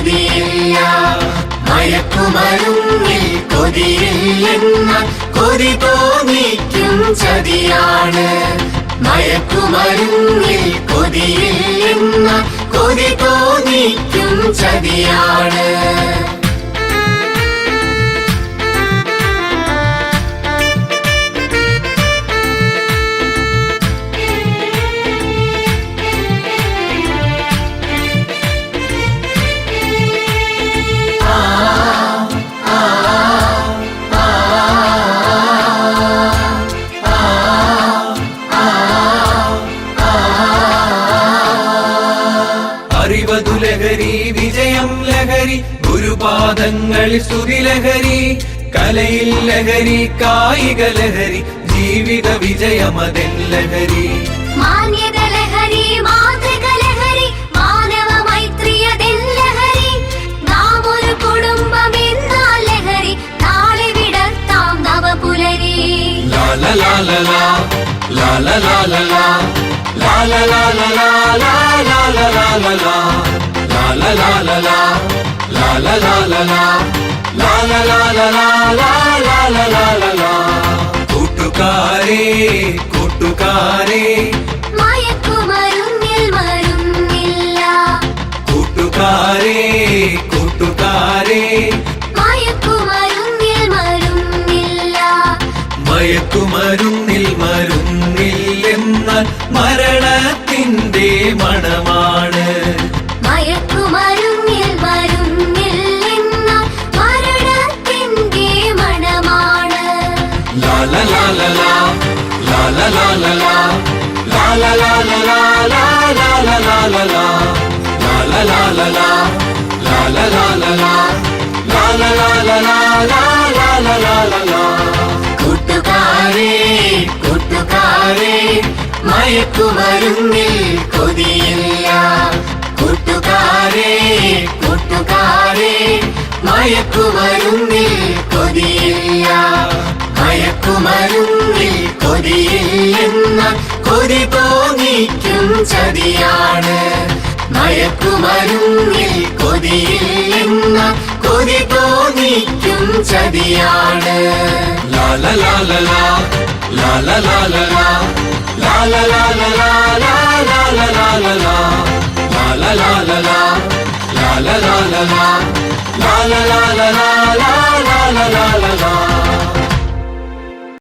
കൊതിയില്ല. മയക്കുമരുന്നിൽ കൊതിയില്ലെന്ന കൊതി തോന്നിക്കും ചതിയാണ്. മയക്കുമരുന്നിൽ കൊതിയില്ലെന്ന കൊതി തോന്നിക്കും ചതിയാണ്. അറിവതു ലഹരി, വിജയം ലഹരി, ഗുരുപാദങ്ങളിൽ സ്തുതി ലഹരി, കലയിൽ ലഹരി, കായിക ലഹരി, ജീവിത വിജയമതെൻ ലഹരി. മാന്യത ലഹരി, മാതൃക ലഹരി, മാനവ മൈത്രിയതെൻ ലഹരി. നാം ഒരു കുടുംബം എന്നാൽ ലഹരി, നാളെ വിടർത്താം നവപുലരി. ലാല ലാല ലാ, ലാല ലാല ലാ, ലാല ലാല ലാ, ലാല ലാല ലാ, ലാല ലാല ലാ, ലാല ലാല ലാ, ലാല ലാല ലാ, ലാല ലാല ലാ. കൂട്ടുകാരേ കൂട്ടുകാരേ, മയക്കുമരുന്നിൽ മരുന്നില്ല. കൂട്ടുകാരേ കൂട്ടുകാരേ, മയക്കുമരുന്നിൽ മരുന്നില്ല. മയക്കുമരുന്നിൽ മരുന്നില്ലെന്നാൽ മരണത്തിന്റെ മണമാണ്. മയക്കുമരുന്നിൽ മരുന്നില്ലെന്ന മരണത്തിന്റെ മണമാണ്. ലാല ലാല ലാ, ലാല ലാല ലാ, ലാല ലാല ലാ, ലാല ലാല ലാ, ലാല ലാല ലാ, ലാല ലാല ലാ, ലാല ലാല ലാ, ലാല ലാല ലാ. കൂട്ടുകാരേ കൂട്ടുകാരേ, മയക്കുമരുന്നിൽ കൊതിയില്ല. കൂട്ടുകാരേ കൂട്ടുകാരേ, മയക്കുമരുന്നിൽ കൊതിയില്ല. മയക്കുമരുന്നിൽ കൊതിയില്ലെന്ന കൊതി തോന്നിക്കും ചതിയാണ്. മയക്കുമരുന്നിൽ കൊതിയില്ലെന്ന കൊതി തോന്നിക്കും ചതിയാണ്. ലാല ലാല ലാ, ലാല ലാല ലാ, ലാല ലാല ലാ, ലാല ലാല ലാ, ലാല ലാല ലാ, ലാല ലാല ലാ, ലാല ലാല ലാ, ലാല ലാല ലാ.